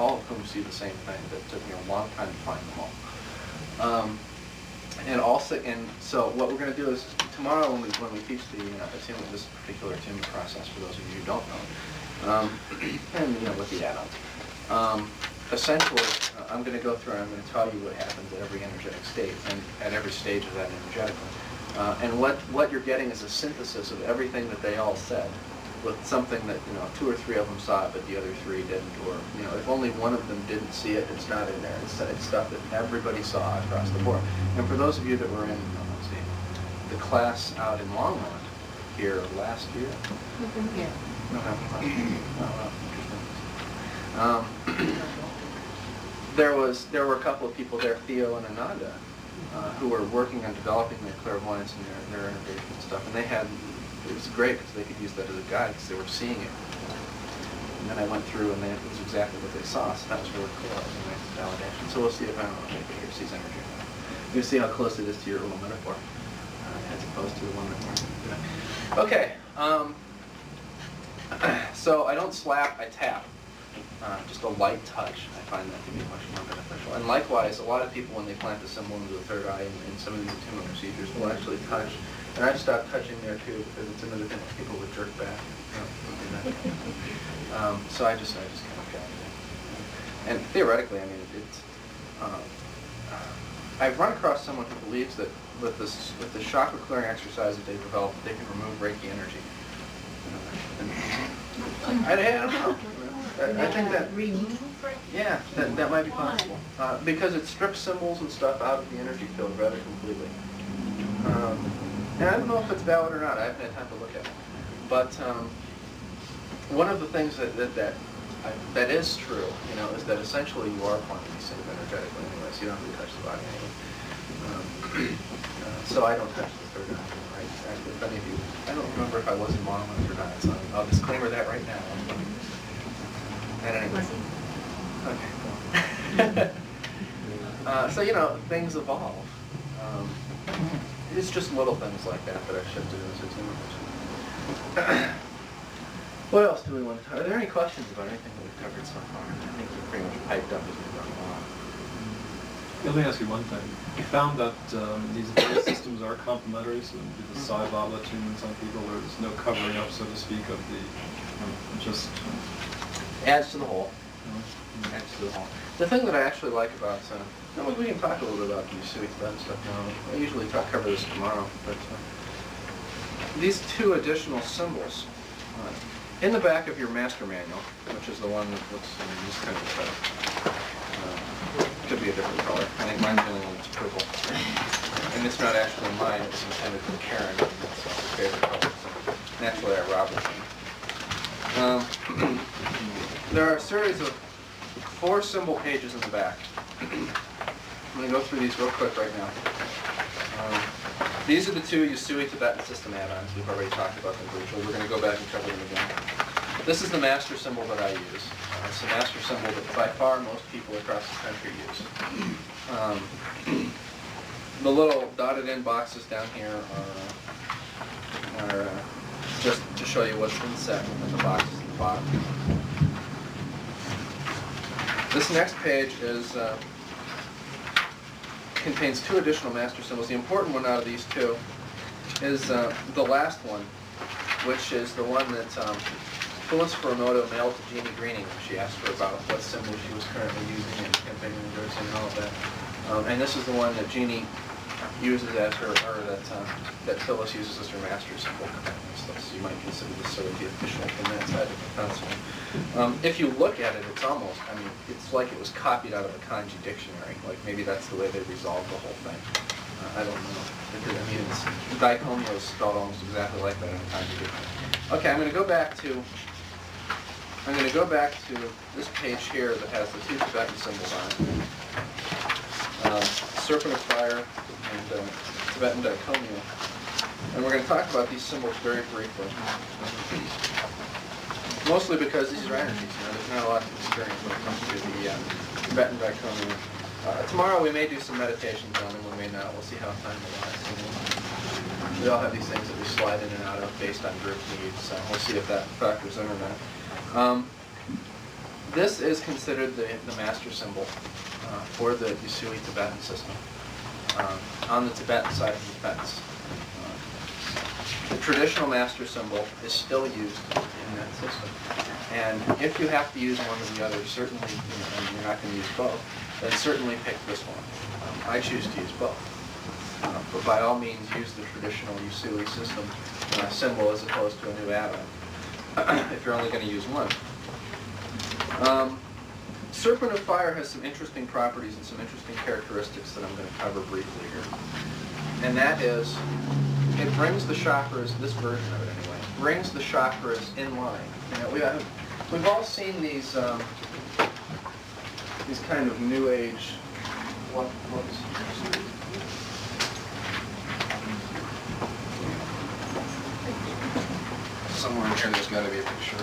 all of whom see the same thing. That took me a long time to find them all. And so what we're going to do is tomorrow when we teach the attunement, this particular attunement process for those of you who don't know, and with the add-ons. Essentially, I'm going to go through and I'm going to tell you what happens at every energetic state and at every stage of that energetically. And what you're getting is a synthesis of everything that they all said, with something that 2 or 3 of them saw it, but the other 3 didn't, or if only one of them didn't see it, it's not in there. It's stuff that everybody saw across the board. And for those of you that were in the class out in Longmont here last year, Yeah. no, interesting. There were a couple of people there, Theo and Ananda, who were working on developing their clairvoyance and their innovation and stuff, and it was great because they could use that as a guide because they were seeing it. And then I went through and it was exactly what they saw, so that was really cool. That was a nice validation. So we'll see if anybody here sees energy. You see how close it is to your little metaphor, as opposed to the one that we're doing. Okay, so I don't slap, I tap. Just a light touch. I find that to be much more beneficial. And likewise, a lot of people, when they plant the symbol into the third eye in some of these attunement procedures, will actually touch. And I've stopped touching there too because it's another thing that people would jerk back. So I just kind of got it. And theoretically, I mean, I've run across someone who believes that with the chakra clearing exercise that they developed, they can remove Reiki energy. I don't know. I think that yeah, that might be possible because it strips symbols and stuff out of the energy field rather completely. And I don't know if it's valid or not. I haven't had time to look at it. But one of the things that is true, is that essentially you are planting these things energetically anyway, so you don't have to touch the body anyway. So I don't touch the third eye. Right? If any of you, I don't remember if I was in Monolith or not, so I'll disclaimer that right now. Anyway. Okay. So things evolve. It's just little things like that I've shifted into attunement. What else do we want to talk? Are there any questions about anything that we've covered so far? I think we've pretty much piped up as we've gone along. Let me ask you one thing. You found that these various systems are complementary, so the Sai Baba attunements on people, there's no covering up, so to speak, of the just... Adds to the whole. Adds to the whole. The thing that I actually like about, we can talk a little bit about the Usui-Tibetan stuff now. I usually cover this tomorrow, but these 2 additional symbols in the back of your master manual, which is the one that looks in this kind of setup. Could be a different color. I think mine's the only one that's purple. And it's not actually mine, it's intended for Karen. It's her favorite color. So naturally I robbed it. There are a series of 4 symbol pages in the back. I'm going to go through these real quick right now. These are the 2 Usui-Tibetan system add-ons. We've already talked about them briefly. We're going to go back and cover them again. This is the master symbol that I use. It's the master symbol that by far most people across the country use. The little dotted in boxes down here are just to show you what's been set within the boxes at the bottom. This next page contains 2 additional master symbols. The important one out of these 2 is the last one, which is the one that Phyllis Furumoto mailed to Jeannie Greening when she asked her about what symbol she was currently using and campaigning and endorsing and all of that. And this is the one that Jeannie uses as her, or that Phyllis uses as her master symbol. So you might consider this sort of the official from that side of the pencil. If you look at it, it's almost, it's like it was copied out of a kanji dictionary. Like maybe that's the way they resolved the whole thing. I don't know. Daikomyo is spelled almost exactly like that in a kanji dictionary. Okay, I'm going to go back to this page here that has the 2 Tibetan symbols on it. Serpent of Fire and Tibetan Daikomyo. And we're going to talk about these symbols very briefly. Mostly because these are energies, there's not a lot of experience when it comes to the Tibetan Daikomyo. Tomorrow we may do some meditations on them, we may not. We'll see how time allows. We all have these things that we slide in and out of based on group needs, so we'll see if that factors in or not. This is considered the master symbol for the Usui-Tibetan system on the Tibetan side of the Tibetans. The traditional master symbol is still used in that system. And if you have to use one or the other, certainly, and you're not going to use both, then certainly pick this one. I choose to use both. But by all means, use the traditional Usui system symbol as opposed to a new add-on, if you're only going to use one. Serpent of Fire has some interesting properties and some interesting characteristics that I'm going to cover briefly here. And that is, it brings the chakras, this version of it anyway, brings the chakras in line. We've all seen these kind of new age, somewhere in here there's got to be a picture of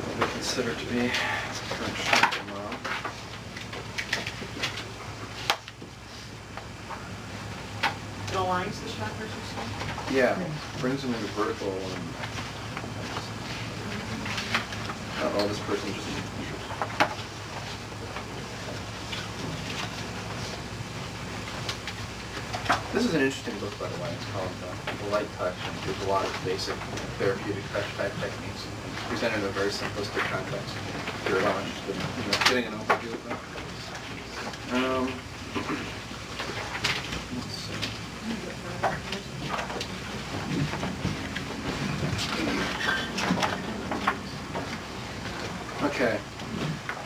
what we consider to be current chakra model. It aligns the chakras or something? Yeah, brings them into vertical. Oh, this person just needs pictures. This is an interesting book, by the way. It's called The Light Touch, and there's a lot of basic therapeutic touch type techniques presented in a very simplistic context. If you're at all interested in getting an overview of that. Let's see. Okay.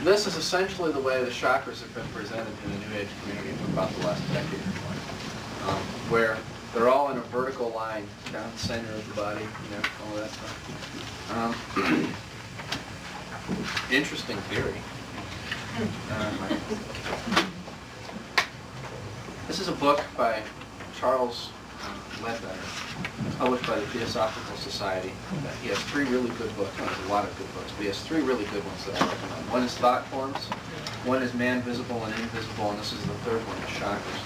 This is essentially the way the chakras have been presented in the New Age community for about the last decade or more. Where they're all in a vertical line down the center of the body, all that stuff. Interesting theory. This is a book by Charles Ledbetter, published by the Theosophical Society. He has 3 really good books. He has a lot of good books, but he has 3 really good ones that I recommend. One is Thought Forms, one is Man Visible and Invisible, and this is the third one, the Chakras.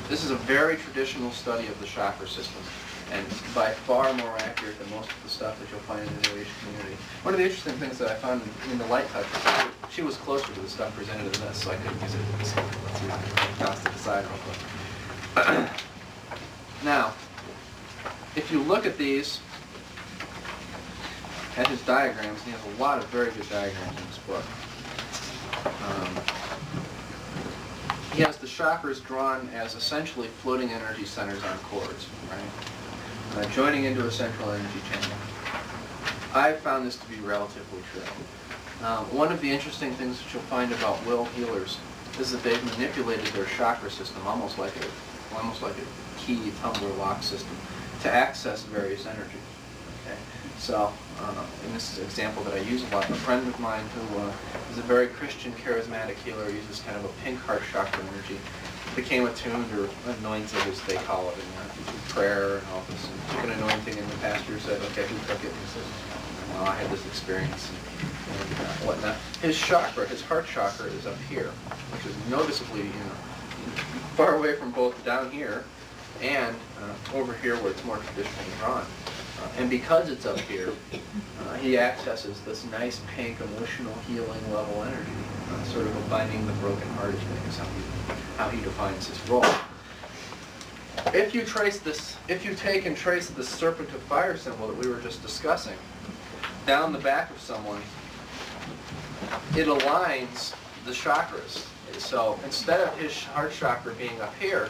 This is a very traditional study of the chakra system, and by far more accurate than most of the stuff that you'll find in the New Age community. One of the interesting things that I found in the Light Touch is she was closer to the stuff presented in this, so I couldn't use it in this. Let's see if I can toss it aside real quick. Now, if you look at these, at his diagrams, and he has a lot of very good diagrams in this book. He has the chakras drawn as essentially floating energy centers on cords, right? Joining into a central energy channel. I found this to be relatively true. One of the interesting things that you'll find about will healers is that they've manipulated their chakra system almost like a key tumbler lock system to access various energies. Okay? So, and this is an example that I use a lot. A friend of mine who is a very Christian charismatic healer uses kind of a pink heart chakra energy, became attuned or anointed, as they call it, in prayer and all this. And took an anointing, and the pastor said, "Okay, who took it?" And he says, "Well, I had this experience." And whatnot. His chakra, his heart chakra, is up here, which is noticeably, far away from both down here and over here where it's more traditionally drawn. And because it's up here, he accesses this nice pink emotional healing level energy, sort of a binding the broken hearted thing is how he defines his role. If you trace this, if you take and trace the Serpent of Fire symbol that we were just discussing down the back of someone, it aligns the chakras. So instead of his heart chakra being up here,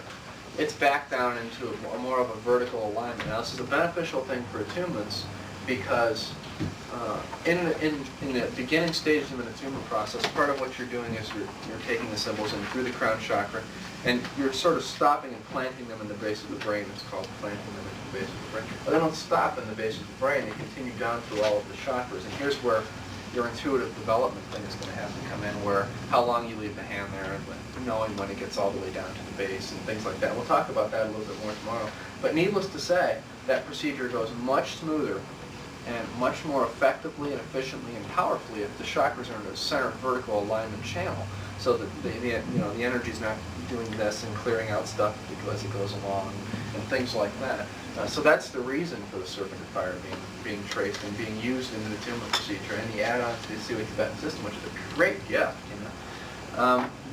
it's back down into more of a vertical alignment. Now, this is a beneficial thing for attunements because in the beginning stages of an attunement process, part of what you're doing is you're taking the symbols in through the crown chakra, and you're sort of stopping and planting them in the base of the brain. It's called planting them into the base of the brain. But they don't stop in the base of the brain. They continue down through all of the chakras. And here's where your intuitive development thing is going to have to come in, where how long you leave the hand there, and knowing when it gets all the way down to the base and things like that. We'll talk about that a little bit more tomorrow. But needless to say, that procedure goes much smoother and much more effectively and efficiently and powerfully if the chakras are in a center vertical alignment channel, so that the energy's not doing this and clearing out stuff as it goes along and things like that. So that's the reason for the Serpent of Fire being traced and being used in the attunement procedure and the add-on to the Usui-Tibetan system, which is a great gift,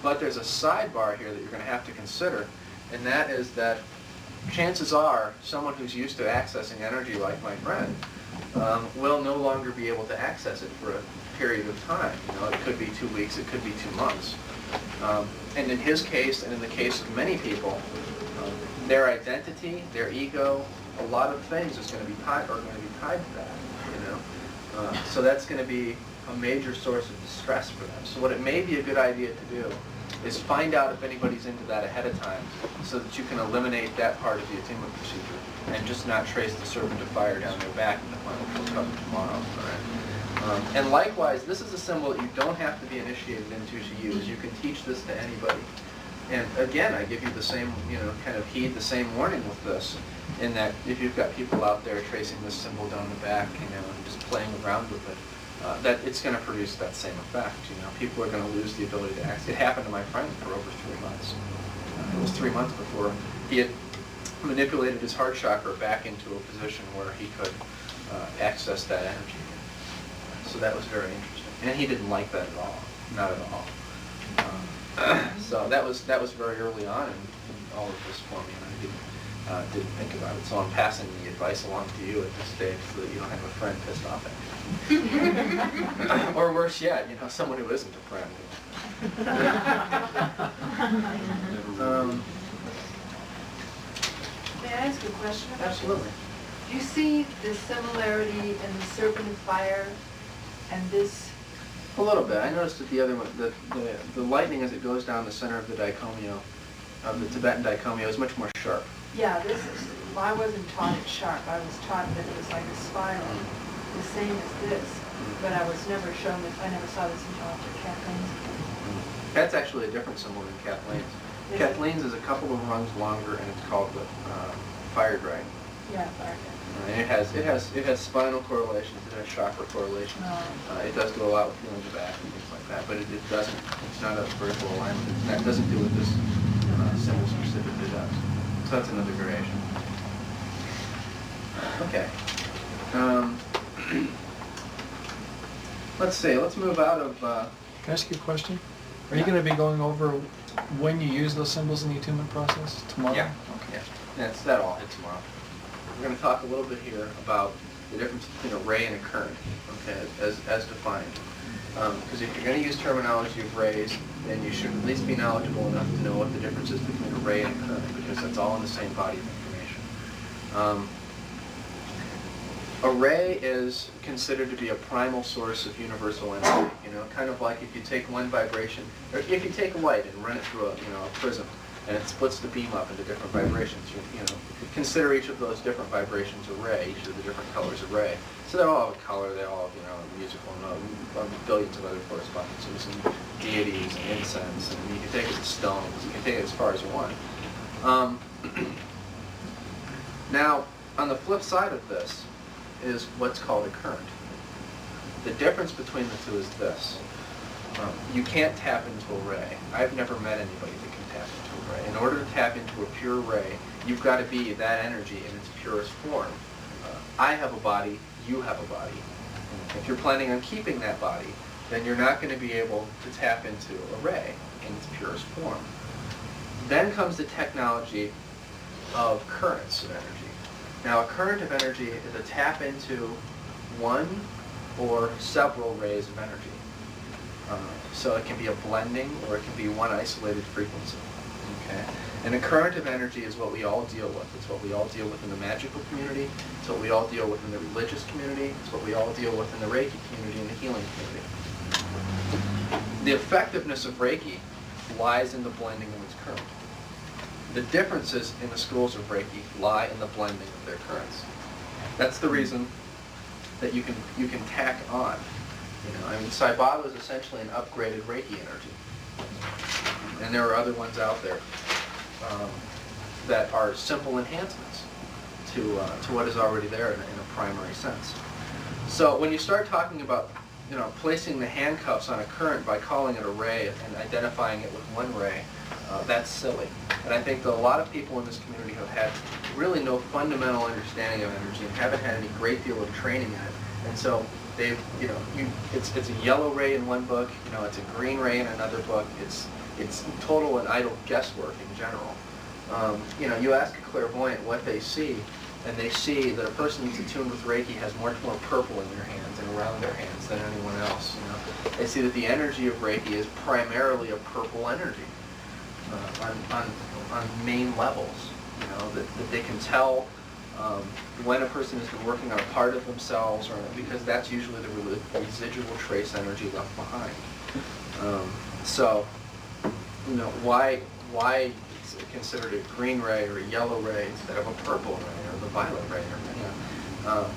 But there's a sidebar here that you're going to have to consider, and that is that chances are someone who's used to accessing energy like my friend will no longer be able to access it for a period of time. It could be 2 weeks, it could be 2 months. And in his case, and in the case of many people, their identity, their ego, a lot of things are going to be tied to that. So that's going to be a major source of distress for them. So what it may be a good idea to do is find out if anybody's into that ahead of time, so that you can eliminate that part of the attunement procedure and just not trace the Serpent of Fire down their back in the final cover tomorrow. All right? And likewise, this is a symbol that you don't have to be initiated into to use. You can teach this to anybody. And again, I give you the same, kind of heed the same warning with this, in that if you've got people out there tracing this symbol down the back, and just playing around with it, that it's going to produce that same effect. People are going to lose the ability to access. It happened to my friend for over 3 months. It was 3 months before he had manipulated his heart chakra back into a position where he could access that energy. So that was very interesting, and he didn't like that at all, not at all. So that was very early on in all of this for me, and I didn't think about it. So I'm passing the advice along to you at this stage so that you don't have a friend pissed off at you. Or worse yet, someone who isn't a friend. May I ask a question about this? Absolutely. Do you see the similarity in the Serpent of Fire and this? A little bit. I noticed that the other one, the lightning as it goes down the center of the dicomio, of the Tibetan dicomio, is much more sharp. Yeah, this is, well, I wasn't taught it sharp. I was taught that it was like a spiral, the same as this, but I was never shown this. I never saw this until after Kathleen's. That's actually a different symbol than Kathleen's. Kathleen's is a couple of rungs longer, and it's called the fire dragon. Yeah, fire dragon. And it has spinal correlations, it has chakra correlations. It does do a lot with feeling the back and things like that, but it doesn't. It's not a vertical alignment. It doesn't do what this symbol specifically does. So that's another variation. Okay. Let's see. Let's move out of. Can I ask you a question? Are you going to be going over when you use those symbols in the attunement process tomorrow? Yeah. Okay. Yeah. That all hit tomorrow. We're going to talk a little bit here about the difference between a ray and a current, okay, as defined. Because if you're going to use terminology of rays, then you should at least be knowledgeable enough to know what the difference is between a ray and a current, because that's all in the same body of information. A ray is considered to be a primal source of universal energy. Kind of like if you take one vibration, or if you take light and run it through a prism, and it splits the beam up into different vibrations. Consider each of those different vibrations a ray, each of the different colors a ray. So they all have a color, they all have, musical notes, billions of other correspondences, and deities, and incense, and you can take it to stones, you can take it as far as you want. Now, on the flip side of this is what's called a current. The difference between the two is this. You can't tap into a ray. I've never met anybody that can tap into a ray. In order to tap into a pure ray, you've got to be that energy in its purest form. I have a body, you have a body. If you're planning on keeping that body, then you're not going to be able to tap into a ray in its purest form. Then comes the technology of currents of energy. Now, a current of energy is a tap into one or several rays of energy. So it can be a blending, or it can be one isolated frequency. Okay? And a current of energy is what we all deal with. It's what we all deal with in the magical community. It's what we all deal with in the religious community. It's what we all deal with in the Reiki community and the healing community. The effectiveness of Reiki lies in the blending of its current. The differences in the schools of Reiki lie in the blending of their currents. That's the reason that you can tack on. Sai Baba is essentially an upgraded Reiki energy. And there are other ones out there that are simple enhancements to what is already there in a primary sense. So when you start talking about, placing the handcuffs on a current by calling it a ray and identifying it with one ray, that's silly. And I think that a lot of people in this community have had really no fundamental understanding of energy and haven't had any great deal of training in it. And so they've, it's a yellow ray in one book, it's a green ray in another book. It's total and idle guesswork in general. You ask a clairvoyant what they see, and they see that a person who's attuned with Reiki has much more purple in their hands and around their hands than anyone else. They see that the energy of Reiki is primarily a purple energy on main levels. That they can tell when a person has been working on a part of themselves, or because that's usually the residual trace energy left behind. So, why it's considered a green ray or a yellow ray instead of a purple ray or the violet ray?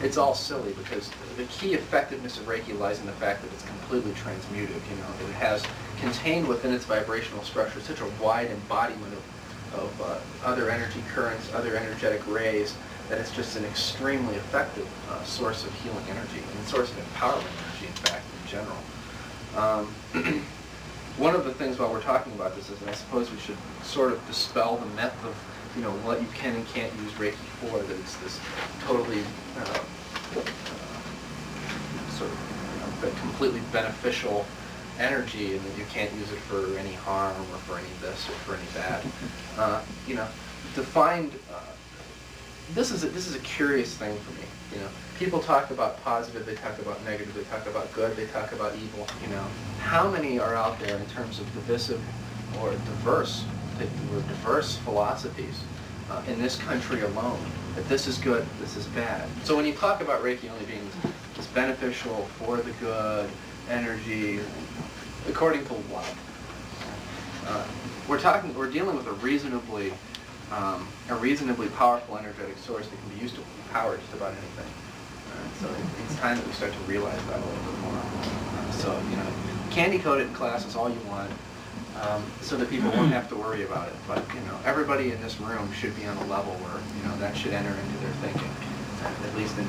It's all silly, because the key effectiveness of Reiki lies in the fact that it's completely transmutive. It has contained within its vibrational structure such a wide embodiment of other energy currents, other energetic rays, that it's just an extremely effective source of healing energy and source of empowerment energy, in fact, in general. One of the things while we're talking about this is that I suppose we should sort of dispel the myth of what you can and can't use Reiki for, that it's this totally sort of completely beneficial energy, and that you can't use it for any harm or for any this or for any that. This is a curious thing for me. People talk about positive, they talk about negative, they talk about good, they talk about evil. How many are out there in terms of divisive or diverse philosophies in this country alone, that this is good, this is bad? So when you talk about Reiki only being this beneficial, for the good energy, according to love, we're dealing with a reasonably powerful energetic source that can be used to power just about anything. So it's time that we start to realize that a little bit more. Candy coat it in classes all you want, so that people won't have to worry about it. But everybody in this room should be on a level where that should enter into their thinking, at least in